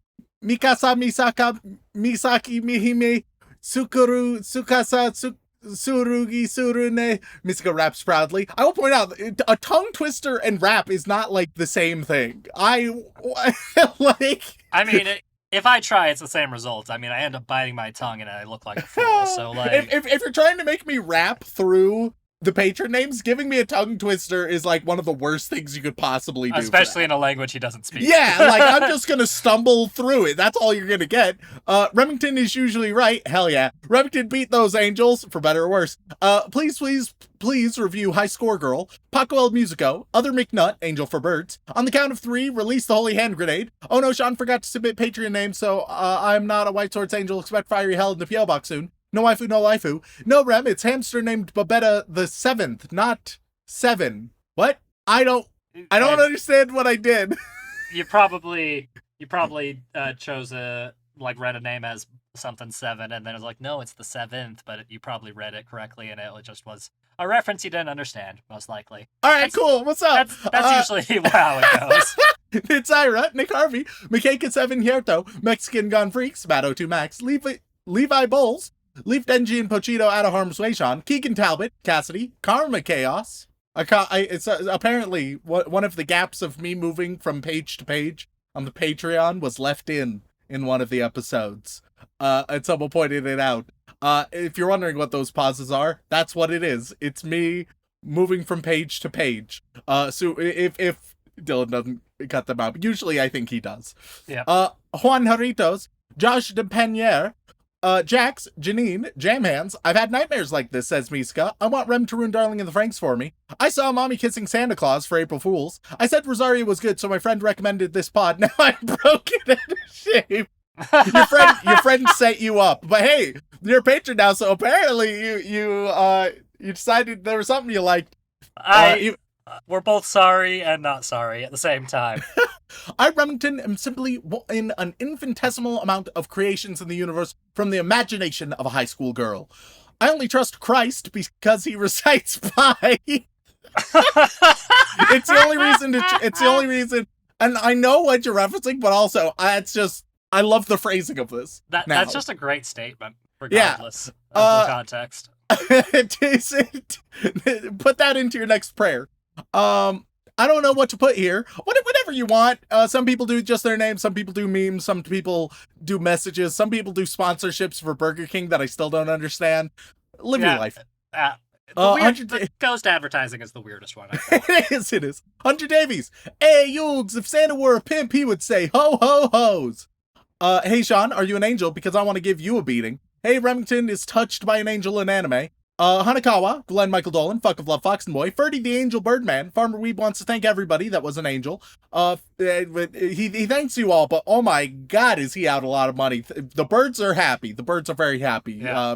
Mikasa Misaka, Misaki Mihime, Tsukuru, Tsukasa, Surugi Surune. Misaka raps proudly. I will point out, a tongue twister and rap is not like the same thing. Like. I mean, if I try, it's the same result. I mean, I end up biting my tongue and I look like a fool. So like, if you're trying to make me rap through the patron names, giving me a tongue twister is like one of the worst things you could possibly do. Especially in a language he doesn't speak. Yeah, like I'm just gonna stumble through it. That's all you're gonna get. Remington is usually right. Hell yeah. Remington beat those angels, for better or worse. Please review High Score Girl, Paco El Musico, Other McNutt, Angel for Birds. On the count of 3, release the Holy Hand Grenade. Oh no, Shaun forgot to submit Patreon name, so I'm not a White Swords Angel. Expect fiery hell in the PO box soon. No waifu, no waifu. No, Rem, it's hamster named Babetta the 7th, not 7. What? I don't understand what I did. You probably chose read a name as something 7, and then it was like, no, it's the 7th, but you probably read it correctly, and it just was a reference you didn't understand, most likely. All right, cool. What's up? That's usually how it goes. It's Ira, Nick Harvey, Makeka 7 Hierto, Mexican Gun Freaks, Matt02 Max, Levi Bowles, Leaf Denji and Pochito out of harm's way, Shaun, Keegan Talbot, Cassidy, Karma Chaos. It's apparently one of the gaps of me moving from page to page on the Patreon was left in one of the episodes. And someone pointed it out. If you're wondering what those pauses are, that's what it is. It's me moving from page to page. So if Dylan doesn't cut them out, but usually I think he does. Yeah. Juan Jaritos, Josh de Panier, Jax, Janine, Jam Hands. I've had nightmares like this, says Miska. I want Rem to ruin Darling in the Franks for me. I saw Mommy kissing Santa Claus for April Fools. I said Rosario was good, so my friend recommended this pod. Now I'm broken into shape. Your friend set you up. But hey, you're a patron now, so apparently you decided there was something you liked. We're both sorry and not sorry at the same time. I, Remington, am simply in an infinitesimal amount of creations in the universe from the imagination of a high school girl. I only trust Christ because he recites pi. It's the only reason. And I know what you're referencing, but also, I love the phrasing of this. That's just a great statement, regardless of the context. Put that into your next prayer. I don't know what to put here. Whatever you want. Some people do just their name. Some people do memes. Some people do messages. Some people do sponsorships for Burger King that I still don't understand. Live your life. The ghost advertising is the weirdest one, I think. It is. Hunter Davies. Hey, Yugs, if Santa were a pimp, he would say, ho, ho, hoes. Hey, Shaun, are you an angel? Because I want to give you a beating. Hey, Remington is touched by an angel in anime. Hanakawa, Glenn Michael Dolan, Fuck of Love, Fox and Boy, Ferdy the Angel Birdman, Farmer Weeb wants to thank everybody that was an angel. He thanks you all, but oh my god, is he out a lot of money. The birds are happy. The birds are very happy. Yeah.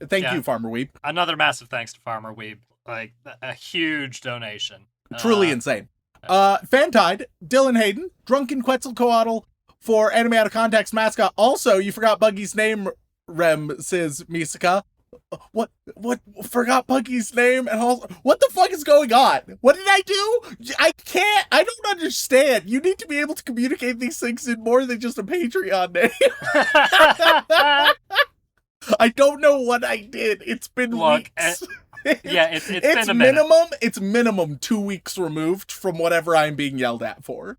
Thank you, Farmer Weeb. Another massive thanks to Farmer Weeb. Like, a huge donation. Truly insane. Fantide, Dylan Hayden, Drunken Quetzalcoatl for Anime Out of Context mascot. Also, you forgot Buggy's name, Rem, says Misaka. What forgot Buggy's name and all. What the fuck is going on? What did I do? I don't understand. You need to be able to communicate these things in more than just a Patreon name. I don't know what I did. It's been weeks. It's been a minute. It's minimum 2 weeks removed from whatever I'm being yelled at for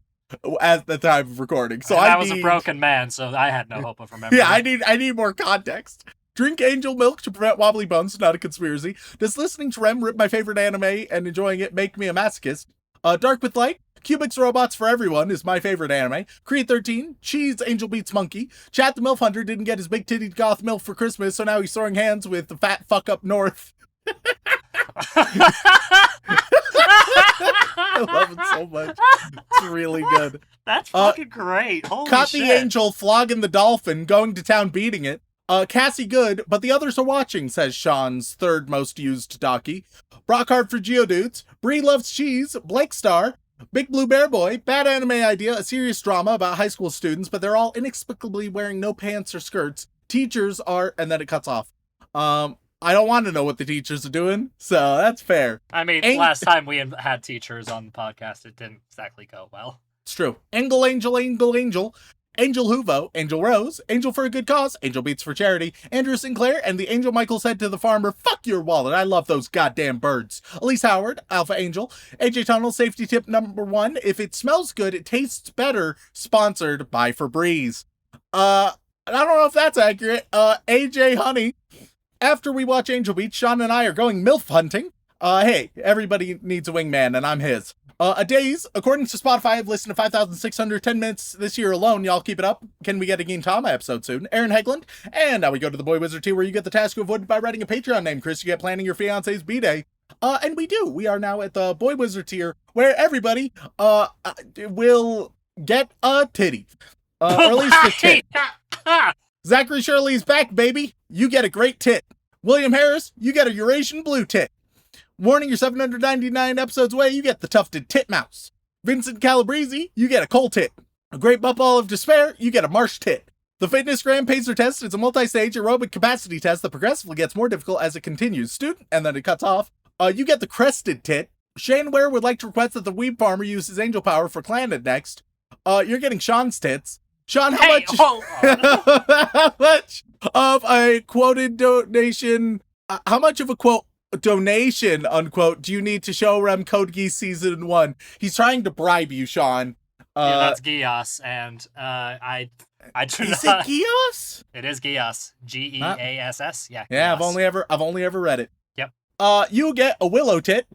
at the time of recording. So I was a broken man, so I had no hope of remembering. Yeah, I need more context. Drink angel milk to prevent wobbly bones, not a conspiracy. Does listening to Rem rip my favorite anime and enjoying it make me a masochist? Dark with Light, Cubics Robots for Everyone is my favorite anime. Creed 13, Cheese Angel Beats Monkey. Chad the MILF Hunter didn't get his big tittied goth MILF for Christmas, so now he's throwing hands with the fat fuck up north. I love it so much. It's really good. That's fucking great. Holy Caught shit. the angel flogging the dolphin, going to town beating it. Cassie good, but the others are watching, says Shaun's third most used docky. Brockhard for Geodudes. Bree loves cheese. Blake Star. Big Blue Bear Boy. Bad anime idea. A serious drama about high school students, but they're all inexplicably wearing no pants or skirts. Teachers are, and then it cuts off. I don't want to know what the teachers are doing, so that's fair. I mean, last time we had teachers on the podcast, it didn't exactly go well. It's true. Angle Angel. Angel Huvo, Angel Rose, Angel for a Good Cause, Angel Beats for Charity, Andrew Sinclair, and the Angel Michael said to the farmer, fuck your wallet, I love those goddamn birds. Elise Howard, Alpha Angel, AJ Tunnel, safety tip number 1, if it smells good, it tastes better, sponsored by Febreze. I don't know if that's accurate. AJ Honey, after we watch Angel Beats, Shaun and I are going MILF hunting. Hey, everybody needs a wingman, and I'm his. A days, according to Spotify, I've listened to 5,610 minutes this year alone. Y'all keep it up. Can we get a Gintama episode soon? Aaron Hegland. And now we go to the Boy Wizard tier, where you get the task of avoided by writing a Patreon name. Chris, you get planning your fiance's B-day. And we do. We are now at the Boy Wizard tier, where everybody will get a titty. Or at least a tit. Zachary Shirley's back, baby. You get a great tit. William Harris, you get a Eurasian blue tit. Warning, you're 799 episodes away, you get the tufted titmouse. Vincent Calabrese, you get a coal tit. A great butt ball of despair, you get a marsh tit. The Fitness Gram Pacer test is a multi-stage aerobic capacity test that progressively gets more difficult as it continues. Student, and then it cuts off. You get the crested tit. Shane Ware would like to request that the Weeb Farmer use his angel power for Clannad next. You're getting Shaun's tits. Shaun, how much? Hold on. How much of a quoted donation? How much of a quote donation unquote do you need to show Rem Code Geass Season 1? He's trying to bribe you, Shaun. Yeah, that's Geass, and I do is not. It Geass? It is Geass. Geass. Yeah. Yeah, Geass. I've only ever read it. Yep. You get a willow tit.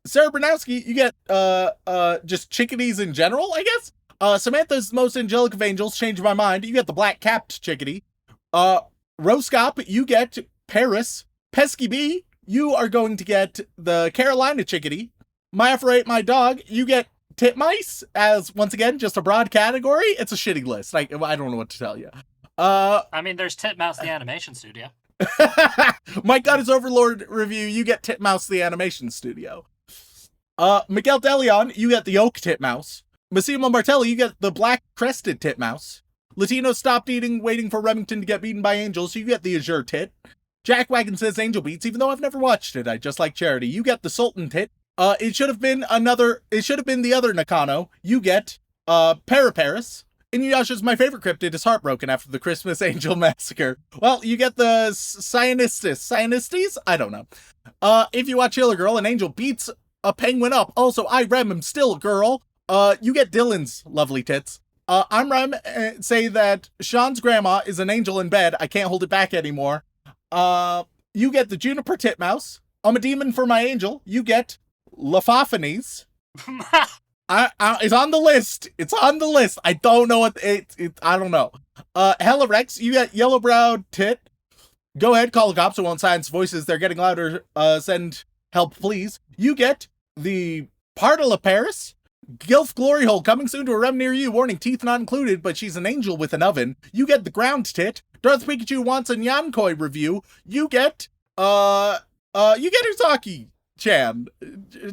Sarah Bernowski, you get just chickadees in general, I guess. Samantha's most angelic of angels, changed my mind. You get the black capped chickadee. Roscop, you get Paris. Pesky Bee, you are going to get the Carolina chickadee. My Afro My Dog, you get titmice as, once again, just a broad category. It's a shitty list. I don't know what to tell you. I mean, there's Titmouse the animation studio. Mike got his Overlord review. You get Titmouse the animation studio. Miguel DeLeon, you get the oak titmouse. Massimo Martelli, you get the black crested titmouse. Latino stopped eating, waiting for Remington to get beaten by angels. You get the azure tit. Jack Wagon says Angel Beats, even though I've never watched it. I just like Charity. You get the Sultan tit. It should have been the other Nakano. You get Paraparis. Inuyasha's my favorite cryptid is heartbroken after the Christmas Angel Massacre. Well, you get the Cyanistes? I don't know. If you watch Healer Girl, an angel beats a penguin up. Also, I, Rem, am still a girl. You get Dylan's lovely tits. I'm Rem, say that Shaun's grandma is an angel in bed. I can't hold it back anymore. You get the Juniper Titmouse. I'm a demon for my angel. You get Lafophanes. It's on the list. It's on the list. I don't know what I don't know. Hella Rex, you get Yellow Browed Tit. Go ahead, call the cops. It won't silence voices. They're getting louder. Send help, please. You get the Partala Paris. Gilf Glory Hole coming soon to a rem near you. Warning, teeth not included, but she's an angel with an oven. You get the Ground Tit. Darth Pikachu Wants a Yankoi review. You get Uzaki-chan.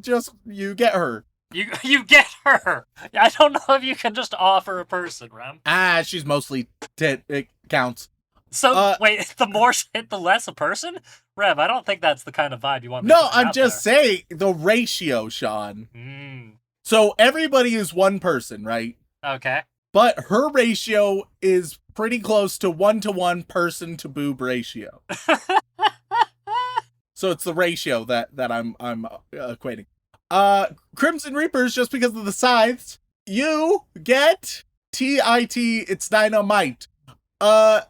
Just, you get her. You get her. I don't know if you can just offer a person, Rem. She's mostly tit. It counts. So, wait, the more shit, the less a person? Rem, I don't think that's the kind of vibe you want me No, to I'm just saying the ratio, Shaun. So everybody is one person, right? Okay. But her ratio is pretty close to 1-to-1 person to boob ratio. So it's the ratio that I'm equating. Crimson Reapers, just because of the scythes, you get TIT, it's dynamite. We have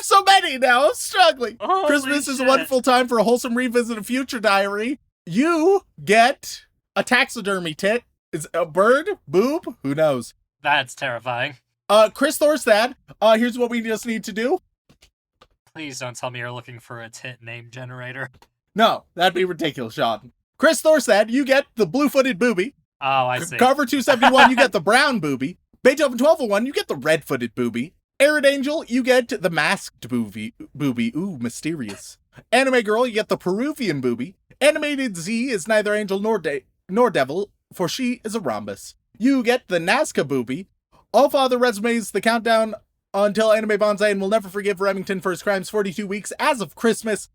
so many now, I'm struggling. Holy Christmas is a shit. wonderful time for a wholesome revisit of Future Diary. You get a taxidermy tit. Is it a bird? Boob? Who knows? That's terrifying. Chris Thorstad, here's what we just need to do. Please don't tell me you're looking for a tit name generator. No, that'd be ridiculous, Shaun. Chris Thorstad, you get the blue-footed booby. Oh, I see. Carver 271, you get the brown booby. Beethoven 1201, you get the red-footed booby. Arid Angel, you get the masked booby. Ooh, mysterious. Anime Girl, you get the Peruvian booby. Animated Z is neither angel nor devil, for she is a rhombus. You get the Nazca booby. All Father resumes the countdown until Anime Bonsai and will never forgive Remington for his crimes 42 weeks as of Christmas.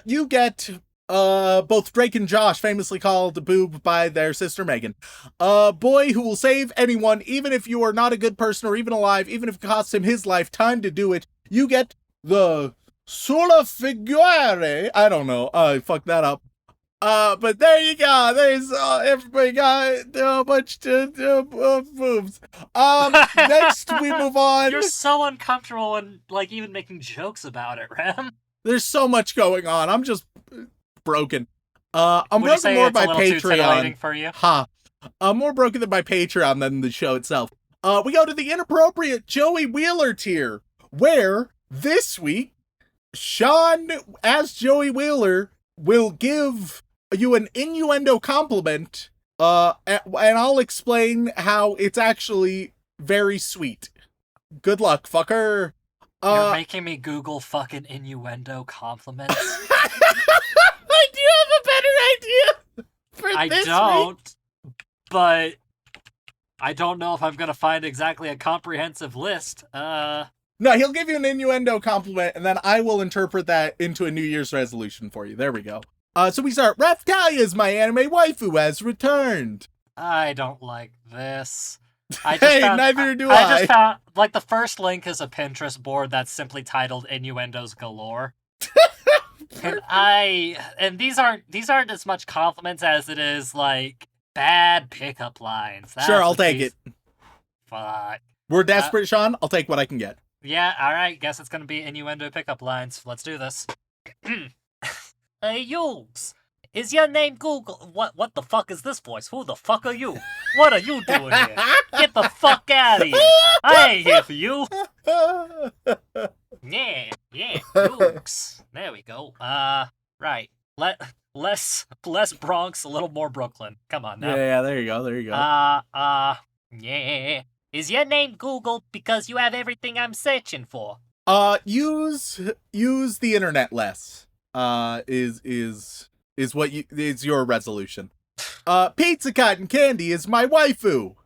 You get both Drake and Josh, famously called Boob by their sister Megan. A boy who will save anyone, even if you are not a good person or even alive, even if it costs him his lifetime to do it. You get the Sulla Figuere. I don't know. I fucked that up. But there you go. There's everybody got a bunch of boobs. Next we move on. You're so uncomfortable and like even making jokes about it, Rem. There's so much going on. I'm just broken. I'm Would you broken say more it's by a little too titillating Patreon. for you? Ha. I'm more broken than by Patreon than the show itself. We go to the inappropriate Joey Wheeler tier, where this week Shaun, as Joey Wheeler, will give you an innuendo compliment, and I'll explain how it's actually very sweet. Good luck, fucker. You're making me Google fucking innuendo compliments. I do have a better idea for I this don't, but I don't know if I'm gonna find exactly a comprehensive list. No, he'll give you an innuendo compliment, and then I will interpret that into a New Year's resolution for you. There we go. So we start. Raphtalia's my anime waifu has returned. I don't like this. Neither do I. I just found, like, the first link is a Pinterest board that's simply titled Innuendos Galore. and these aren't as much compliments as it is, like, bad pickup lines. Sure, I'll take it. Fuck. We're desperate, Shaun. I'll take what I can get. Yeah, alright, guess it's gonna be innuendo pickup lines. Let's do this. Hey, Yugs! Is your name Google? What the fuck is this voice? Who the fuck are you? What are you doing here? Get the fuck out of here! I ain't here for you! Yeah, Yugs. There we go. Right. Less Bronx, a little more Brooklyn. Come on now. Yeah, there you go. Yeah. Is your name Google because you have everything I'm searching for? Use the internet less. Is what is your resolution. Pizza Cotton Candy is my waifu.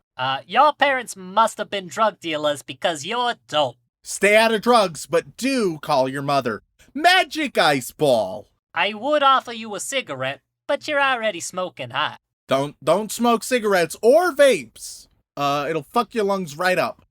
Your parents must have been drug dealers because you're dope. Stay out of drugs, but do call your mother. Magic Ice Ball. I would offer you a cigarette, but you're already smoking hot. Don't smoke cigarettes or vapes. It'll fuck your lungs right up.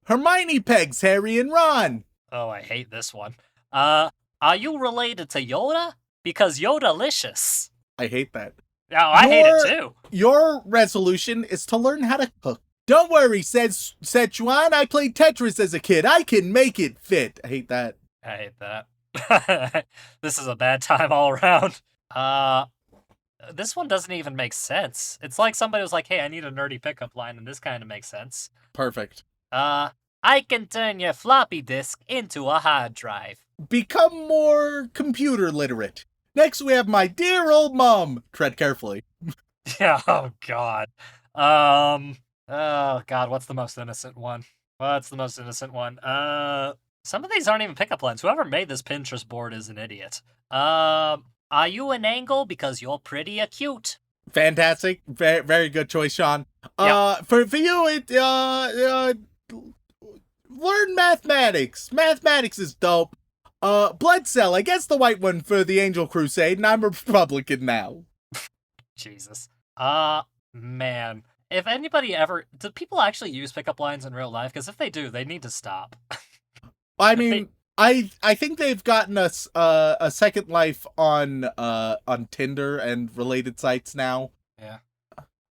Hermione pegs Harry and Ron. Oh, I hate this one. Are you related to Yoda? Because Yoda-licious. I hate that. Oh, I hate it too. Your resolution is to learn how to cook. Don't worry, says Juan. I played Tetris as a kid. I can make it fit. I hate that. I hate that. This is a bad time all around. This one doesn't even make sense. It's like somebody was like, hey, I need a nerdy pickup line, and this kind of makes sense. Perfect. I can turn your floppy disk into a hard drive. Become more computer literate. Next, we have my dear old mom. Tread carefully. Oh, God. Oh, God, what's the most innocent one? Some of these aren't even pickup lines. Whoever made this Pinterest board is an idiot. Are you an angle because you're pretty acute? Fantastic. Very, very good choice, Shaun. Yep. For you, learn mathematics. Mathematics is dope. Blood Cell, I guess the white one for the Angel Crusade, and I'm a Republican now. Jesus. Man. If anybody ever... Do people actually use pickup lines in real life? Because if they do, they need to stop. I mean, I think they've gotten us a second life on Tinder and related sites now. Yeah.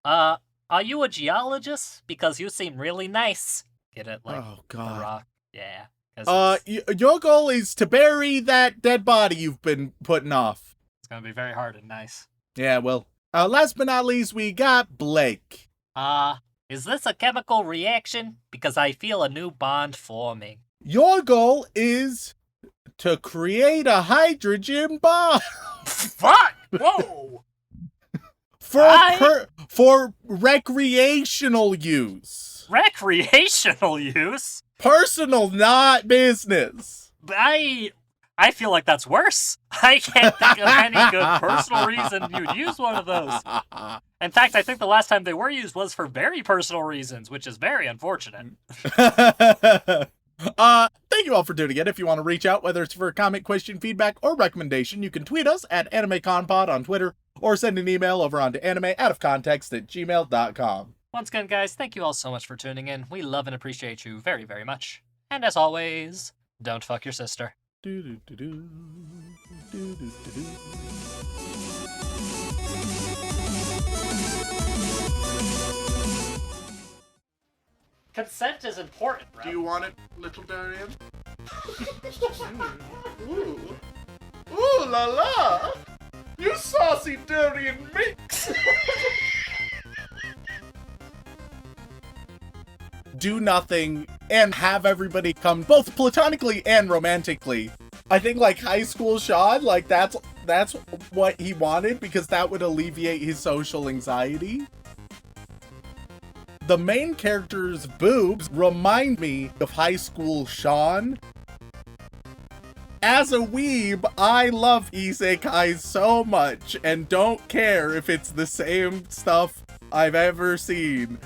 Are you a geologist? Because you seem really nice. Get it? Like, oh, God. The rock. Yeah. Your goal is to bury that dead body you've been putting off. It's gonna be very hard and nice. Yeah, well, last but not least, we got Blake. Is this a chemical reaction? Because I feel a new bond forming. Your goal is to create a hydrogen bomb. Fuck! Whoa! For recreational use. Recreational use? Personal, not business. I feel like that's worse. I can't think of any good personal reason you'd use one of those. In fact, I think the last time they were used was for very personal reasons, which is very unfortunate. Thank you all for tuning in. If you want to reach out, whether it's for a comment, question, feedback, or recommendation, you can tweet us at AnimeConPod on Twitter, or send an email over onto animeoutofcontext@gmail.com. Once again, guys, thank you all so much for tuning in. We love and appreciate you very, very much. And as always, don't fuck your sister. Do-do-do-do. Do-do-do-do. Consent is important, Do you want it, little Darian? Ooh. Ooh la la! You saucy Darian mix! Do nothing and have everybody come both platonically and romantically. I think like high school Shaun, like that's what he wanted because that would alleviate his social anxiety. The main character's boobs remind me of high school Shaun. As a weeb, I love isekai so much and don't care if it's the same stuff I've ever seen.